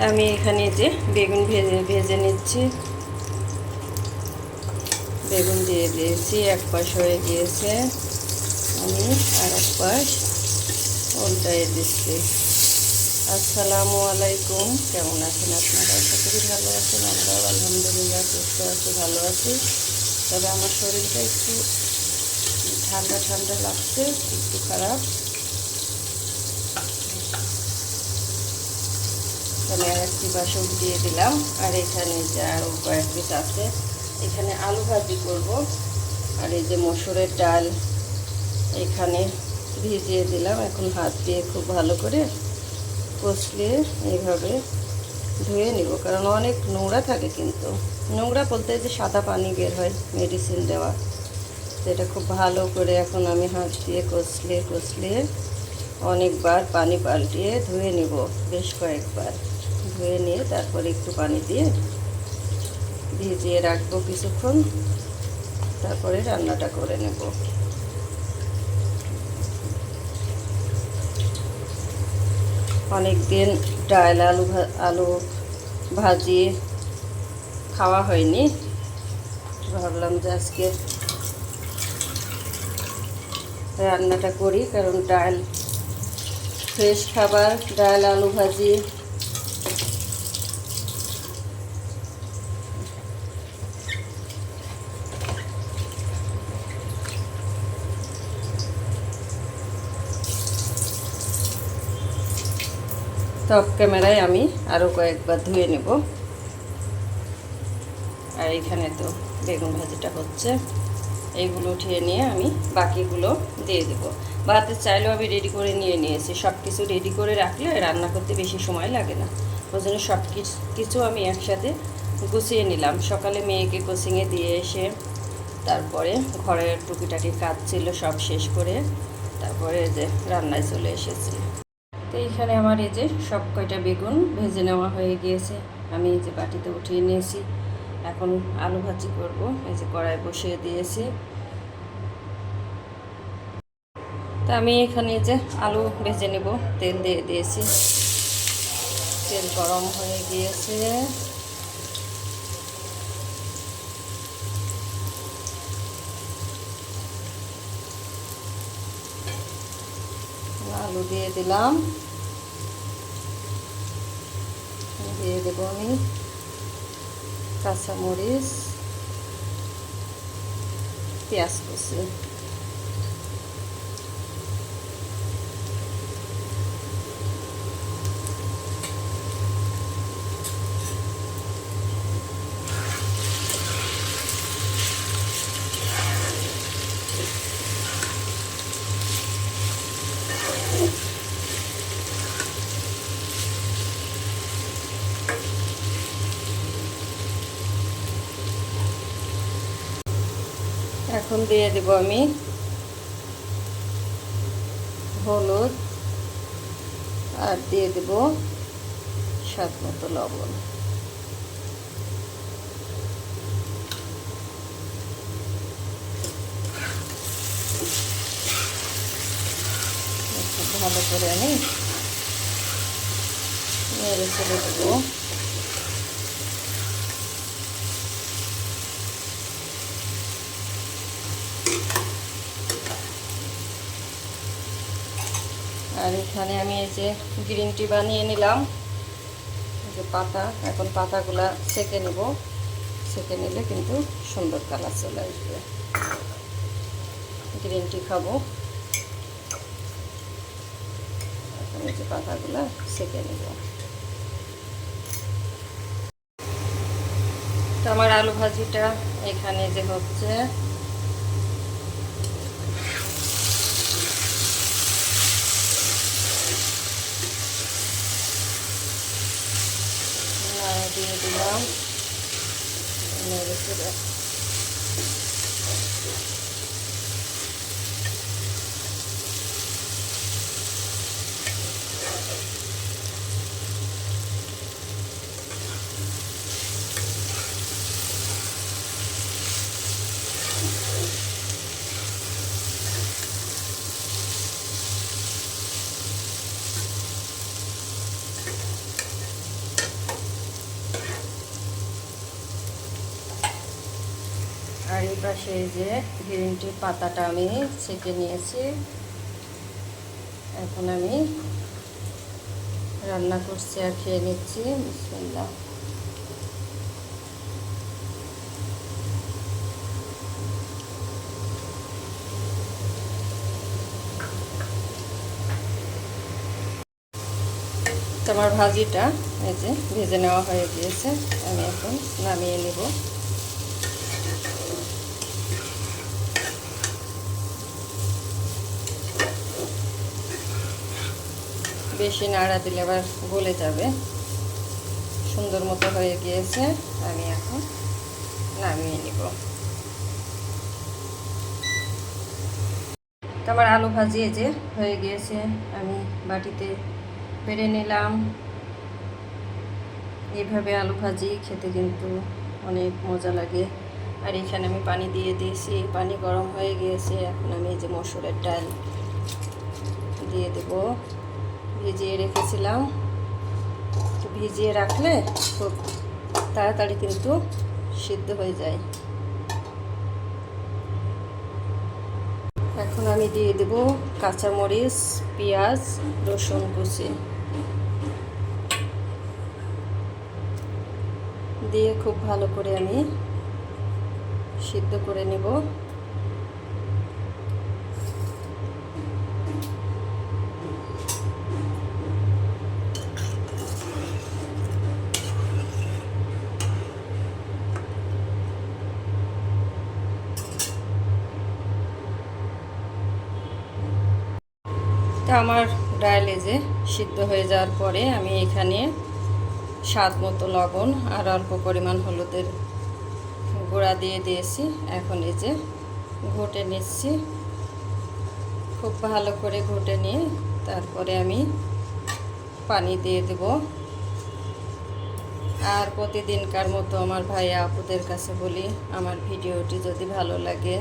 আমি এখানে যে বেগুন ভেজে নিচ্ছি। বেগুন দিয়ে দিয়েছি, এক পাশ হয়ে গিয়েছে, আমি আর এক পাশ উল্টাইয়ে দিচ্ছি। আসসালামু আলাইকুম, কেমন আছেন আপনারা? আশা করি ভালো আছেন। আমরাও আলহামদুলিল্লাহ সুস্থ আছি, ভালো আছি। তবে আমার শরীরটা একটু ঠান্ডা ঠান্ডা লাগছে, একটু খারাপ। আমি আর একটি পাশে দিয়ে দিলাম। আর এখানে যে আরও কয়েক পিস আছে, এখানে আলু ভাজি করব। আর এই যে মসুরের ডাল এখানে ভিজিয়ে দিলাম। এখন হাত দিয়ে খুব ভালো করে কষলিয়ে এইভাবে ধুয়ে নিব, কারণ অনেক নোংরা থাকে। কিন্তু নোংরা বলতে যে সাদা পানি বের হয় মেডিসিন দেওয়া, সেটা খুব ভালো করে এখন আমি হাত দিয়ে কষলিয়ে অনেকবার পানি পাল্টিয়ে ধুয়ে নিব, বেশ কয়েকবার ধুয়ে নিয়ে তারপরে একটু পানি দিয়ে ভিজিয়ে রাখবো কিছুক্ষণ, তারপরে রান্নাটা করে নেব। অনেক দিন ডাল আলু ভাজি খাওয়া হয়নি, ভাবলাম যে আজকে রান্নাটা করি, কারণ ডাল ফ্রেশ খাবার, ডাল আলু ভাজি টপ ক্যামেরায় আমি আরও কয়েকবার ধুয়ে নেব। আর এখানে তো বেগুন ভাজিটা হচ্ছে, এইগুলো উঠিয়ে নিয়ে আমি বাকিগুলো দিয়ে দেব। ভাতে চাইলেও আমি রেডি করে নিয়েছি। সব কিছু রেডি করে রাখলে রান্না করতে বেশি সময় লাগে না। ওই জন্য সব কিছু আমি একসাথে গুছিয়ে নিলাম। সকালে মেয়েকে কোচিংয়ে দিয়ে এসে তারপরে ঘরের টুকিটাকি কাজ ছিল সব শেষ করে তারপরে যে রান্নায় চলে এসেছি। তো এইখানে আমার এই যে সব কয়টা বেগুন ভেজে নেওয়া হয়ে গিয়েছে, আমি এই যে বাটিতে উঠিয়ে নিয়েছি। এখন আলু ভাজি করব। এই যে কড়াই বসিয়ে দিয়েছি। তো আমি এখানে যে আলু ভেজে নেব, তেল দিয়ে দিয়েছি। তেল গরম হয়ে গিয়েছে। আলু দিয়ে দিলাম, দিয়ে দেবো আমি কাঁচামরিচ, পেঁয়াজ কুচি। এখন দিয়ে দেব আমি হলুদ, আর দিয়ে দেব স্বাদ মতো লবণ। ভালো করে আমি নেড়ে চেড়ে দেবো। আর এখানে আমি এই যে গ্রিন টি বানিয়ে নিলাম, এই যে পাতা। এখন পাতাগুলা সেঁকে নেব, সেঁকে নিলে কিন্তু সুন্দর কালার চলে আসবে। গ্রিন টি খাবো। এখন এই যে পাতাগুলা সেঁকে নেব। তো আমার আলু ভাজিটা এখানে যে হচ্ছে, দিয়ে দিলাম নেড়ে চেড়ে। আর এই পাশে যে গ্রিন টির পাতাটা আমি ছেঁকে নিয়েছি। এখন আমি রান্না করছি আর খেয়ে নিচ্ছি। বিসমিল্লাহ। আমার ভাজিটা এই যে ভেজে নেওয়া হয়ে গিয়েছে, আমি এখন নামিয়ে নেব। বেশি নাড়া দিলে আবার গলে যাবে। সুন্দর মতো হয়ে গিয়েছে, আমি এখন নামিয়ে নিব। আমার আলু ভাজি এই যে হয়ে গিয়েছে, আমি বাটিতে বেড়ে নিলাম। এইভাবে আলু ভাজি খেতে কিন্তু অনেক মজা লাগে। আর এখানে আমি পানি দিয়ে দিয়েছি, পানি গরম হয়ে গিয়েছে। এখন আমি এই যে মসুরের ডাল দিয়ে দেব। ভিজিয়ে রেখেছিলাম, তো ভিজিয়ে রাখলে খুব তাড়াতাড়ি কিন্তু সিদ্ধ হয়ে যায়। এখন আমি দিয়ে দেব কাঁচামরিচ, পেঁয়াজ, রসুন কুচি দিয়ে খুব ভালো করে আমি সিদ্ধ করে নেব। তো আমার ডাল যে সিদ্ধ হয়ে যাওয়ার পরে আমি এখানে স্বাদ মতো লবণ আর অল্প পরিমাণ হলুদের গুঁড়া দিয়ে দিয়েছি। এখন এই যে ঘুটে নিচ্ছি, খুব ভালো করে ঘুটে নিয়ে তারপরে আমি পানি দিয়ে দেব। আর প্রতিদিনকার মতো আমার ভাই আপুদের কাছে বলি, আমার ভিডিওটি যদি ভালো লাগে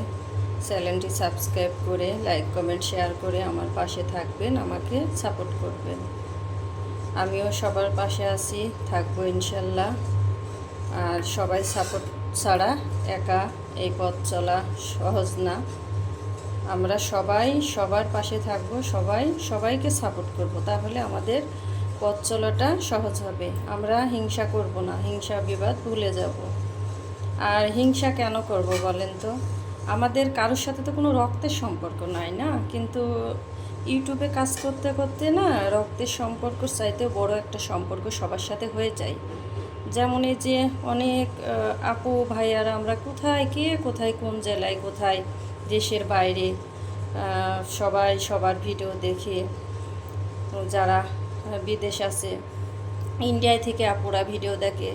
চ্যানেলটি সাবস্ক্রাইব করে লাইক কমেন্ট শেয়ার করে আমার পাশে থাকবেন, আমাকে সাপোর্ট করবেন। আমিও সবার পাশে আছি, থাকবো ইনশাল্লাহ। আর সবাই সাপোর্ট ছাড়া একা এই পথ চলা সহজ না। আমরা সবাই সবার পাশে থাকবো, সবাইকে সাপোর্ট করব, তাহলে আমাদের পথ চলাটা সহজ হবে। আমরা হিংসা করব না, হিংসা বিবাদ ভুলে যাব। আর হিংসা কেন করব বলেন তো? আমাদের কারোর সাথে তো কোনো রক্তের সম্পর্ক নাই না, কিন্তু ইউটিউবে কাজ করতে করতে না রক্তের সম্পর্ক চাইতেও বড় একটা সম্পর্ক সবার সাথে হয়ে যায়। যেমন এই যে অনেক আপু ভাইয়ারা, আমরা কোথায় কে কোথায়, কোন জেলায়, কোথায় দেশের বাইরে, সবাই সবার ভিডিও দেখে। যারা বিদেশ আছে, ইন্ডিয়ায় থেকে আপুরা ভিডিও দেখে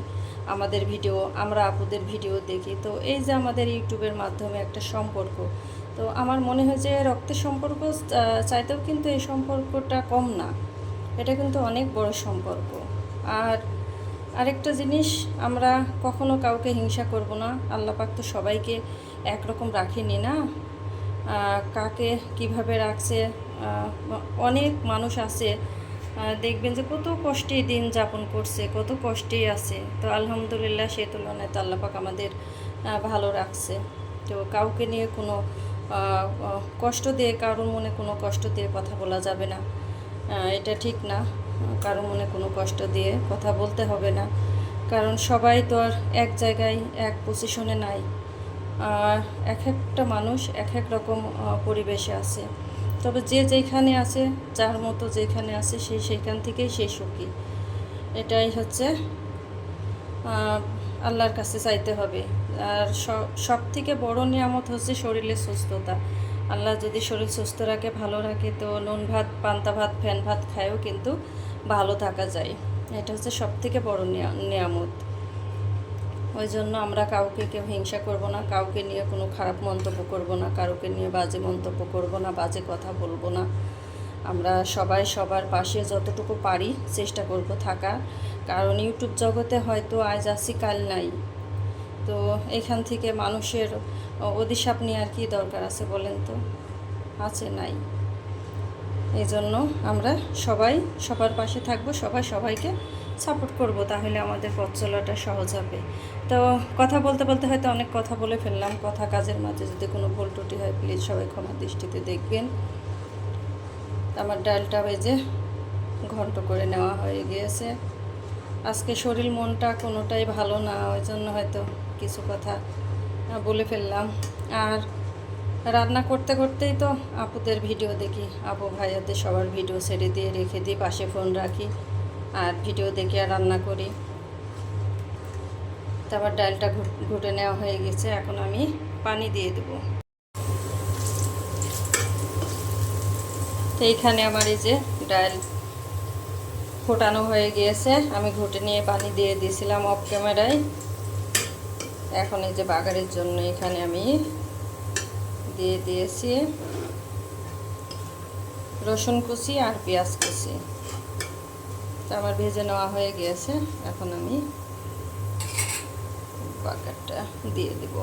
আমাদের ভিডিও, আমরা আপুদের ভিডিও দেখি। তো এই যে আমাদের ইউটিউবের মাধ্যমে একটা সম্পর্ক, তো আমার মনে হয় যে রক্তের সম্পর্ক চাইতেও কিন্তু এই সম্পর্কটা কম না, এটা কিন্তু অনেক বড় সম্পর্ক। আর আরেকটা জিনিস, আমরা কখনো কাউকে হিংসা করব না। আল্লাহ পাক তো সবাইকে একরকম রাখেনি না, কাকে কিভাবে রাখছে। অনেক মানুষ আছে দেখবেন যে কত কষ্টে দিন যাপন করছে, কত কষ্টেই আছে। তো আলহামদুলিল্লাহ সেই তুলনায় তো আল্লাহ পাক আমাদের ভালো রাখছে। তো কাউকে নিয়ে কোনো কষ্ট দিয়ে, কারোর মনে কোনো কষ্ট দিয়ে কথা বলা যাবে না, এটা ঠিক না। কারোর মনে কোনো কষ্ট দিয়ে কথা বলতে হবে না, কারণ সবাই তো আর এক জায়গায় এক পজিশনে নাই। এক একটা মানুষ এক এক রকম পরিবেশে আছে। তবে যে যেখানে আছে, যার মতো যেখানে আছে, সেইখান থেকেই সে সুখী। এটাই হচ্ছে আল্লাহর কাছে চাইতে হবে। আর সব থেকে বড় নিয়ামত হচ্ছে শরীরের সুস্থতা। আল্লাহ যদি শরীর সুস্থ রাখে, ভালো রাখে, তো নুন ভাত, পান্তা ভাত, ফ্যান ভাত খায়ও কিন্তু ভালো থাকা যায়। এটা হচ্ছে সব থেকে বড় নিয়ামত। ওই জন্য আমরা কাউকে কেউ হিংসা করব না, কাউকে নিয়ে কোনো খারাপ মন্তব্য করব না, কাউকে নিয়ে বাজে মন্তব্য করব না, বাজে কথা বলবো না। আমরা সবাই সবার পাশে যতটুকু পারি চেষ্টা করব থাকার। কারণ ইউটিউব জগতে হয়তো আজ আছি কাল নাই, তো এখান থেকে মানুষের অভিশাপ নিয়ে আর কি দরকার আছে বলেন তো? আছে নাই। এই জন্য আমরা সবাই সবার পাশে থাকবো, সবাই সবাইকে সাপোর্ট করব, তাহলে আমাদের পথ চলাটা সহজ হবে। তো কথা বলতে বলতে হয়তো অনেক কথা বলে ফেললাম, কথা কাজের মাঝে যদি কোনো ভুল ত্রুটি হয় প্লিজ সবাই ক্ষমার দৃষ্টিতে দেখবেন। আমার ডালটা ভেজে ঘন্ট করে নেওয়া হয়ে গিয়েছে। আজকে শরীর মনটা কোনোটাই ভালো না, ওই জন্য হয়তো কিছু কথা বলে ফেললাম। আর রান্না করতে করতেই তো আপুদের ভিডিও দেখি, আপু ভাইয়াদের সবার ভিডিও ছেড়ে দিয়ে রেখে দিই, পাশে ফোন রাখি আর ভিডিও দেখে আর রান্না করি। তারপর ডালটা ঘুটে নেওয়া হয়ে গেছে, এখন আমি পানি দিয়ে দেবো। তো এইখানে আমার এই যে ডাল ফোটানো হয়ে গিয়েছে, আমি ঘুটে নিয়ে পানি দিয়ে দিয়েছিলাম অফ ক্যামেরায়। এখন এই যে বাগারের জন্য এখানে আমি দিয়ে দিয়েছি রসুন কুচি আর পেঁয়াজ কুচি। তো আমার ভেজে নেওয়া হয়ে গিয়েছে, এখন আমি বাগারটা দিয়ে দেব।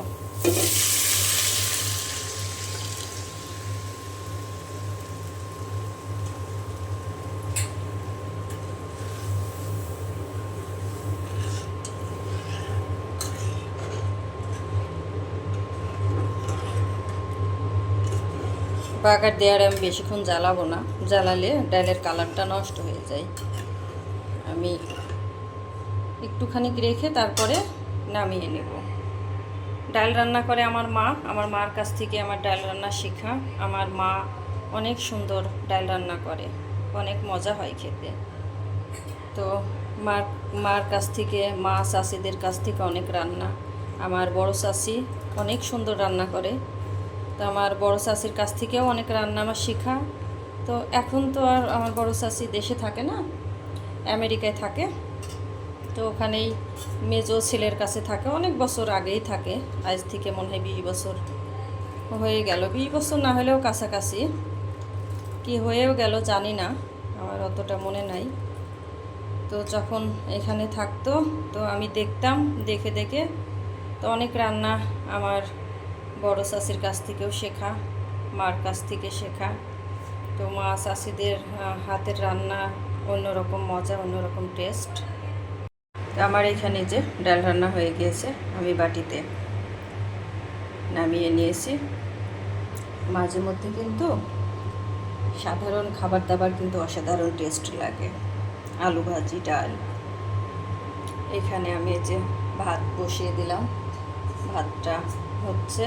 বাগার দেওয়ার আমি বেশিক্ষণ জ্বালাবো না, জ্বালালে ডালের কালারটা নষ্ট হয়ে যায়। আমি একটুখানি রেখে তারপরে নামিয়ে নেব। ডাল রান্না করে আমার মা, আমার মার কাছ থেকে আমার ডাল রান্না শেখা। আমার মা অনেক সুন্দর ডাল রান্না করে, অনেক মজা হয় খেতে। তো মার কাছ থেকে, মা শাশিদের কাছ থেকে অনেক রান্না। আমার বড় শাশি অনেক সুন্দর রান্না করে, তো আমার বড় শাশির কাছ থেকেও অনেক রান্না আমার শেখা। তো এখন তো আর আমার বড় শাশি দেশে থাকে না, আমেরিকায় থাকে। তো ওখানেই মেজো ছেলের কাছে থাকে, অনেক বছর আগেই থাকে, আজ থেকে মনে হয় 20 বছর হয়ে গেল, 20 বছর না হলেও কাছাকাছি। কি হয়েও গেল জানি না, আমার অতটা মনে নাই। তো যখন এখানে থাকতো তো আমি দেখতাম, দেখে দেখে তো অনেক রান্না আমার বড় শাশির কাছ থেকেও শেখা, মার কাছ থেকে শেখা। তো মা শাশিদের হাতের রান্না অন্যরকম মজা, অন্যরকম টেস্ট। আমার এখানে যে ডাল রান্না হয়ে গিয়েছে, আমি বাটিতে নামিয়ে নিয়েছি। মাঝে মধ্যে কিন্তু সাধারণ খাবার দাবার কিন্তু অসাধারণ টেস্ট লাগে। আলু ভাজি, ডাল। এখানে আমি এই যে ভাত বসিয়ে দিলাম, ভাতটা হচ্ছে।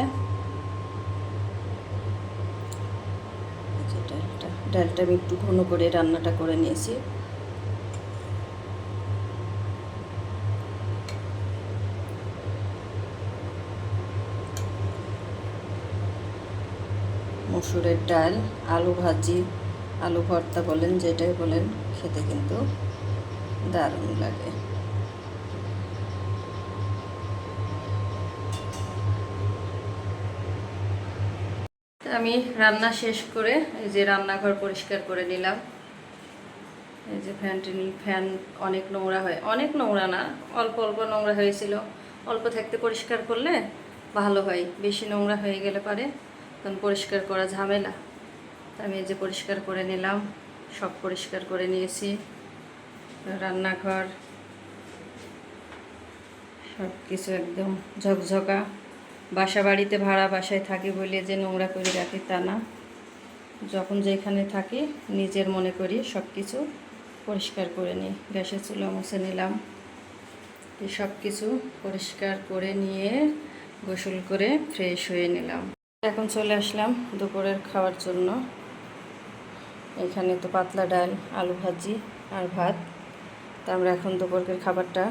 ডালটা আমি একটু ঘন করে রান্নাটা করে নিয়েছি। মসুরের ডাল, আলু ভাজি, আলু ভর্তা বলেন, যেটাই বলেন, খেতে কিন্তু দারুণ লাগে। আমি রান্না শেষ করে এই যে রান্নাঘর পরিষ্কার করে নিলাম। এই যে ফ্যান অনেক নোংরা হয়, অনেক নোংরা না, অল্প অল্প নোংরা হয়েছিল। অল্প থাকতে পরিষ্কার করলে ভালো হয়, বেশি নোংরা হয়ে গেলে পারে তখন পরিষ্কার করা ঝামেলা। আমি এই যে পরিষ্কার করে নিলাম, সব পরিষ্কার করে নিয়েছি। রান্নাঘর সব কিছু একদম ঝকঝকা। বাসা বাড়িতে ভাড়া বাসায় থাকি বলে যে নোংরা করে রাখি তা না, যখন যেখানে থাকি নিজের মনে করি সব কিছু পরিষ্কার করে নিই। গ্যাসের চুলা মুছে নিলাম, সব কিছু পরিষ্কার করে নিয়ে গোসল করে ফ্রেশ হয়ে নিলাম। এখন চলে আসলাম দুপুরের খাওয়ার জন্য। এখানে তো পাতলা ডাল, আলু ভাজি আর ভাত। তা আমরা এখন দুপুরের খাবারটা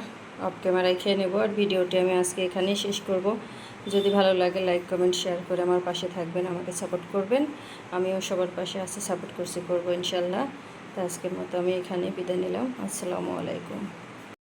অফ ক্যামেরায় খেয়ে নেব। আর ভিডিওটি আমি আজকে এখানেই শেষ করব। যদি ভালো লাগে লাইক কমেন্ট শেয়ার করে আমার পাশে থাকবেন, আমাকে সাপোর্ট করবেন। আমিও সবার পাশে আছি, সাপোর্ট করবো ইনশাল্লাহ। তো আজকের মতো আমি এখানে বিদায় নিলাম। আসসালামু আলাইকুম।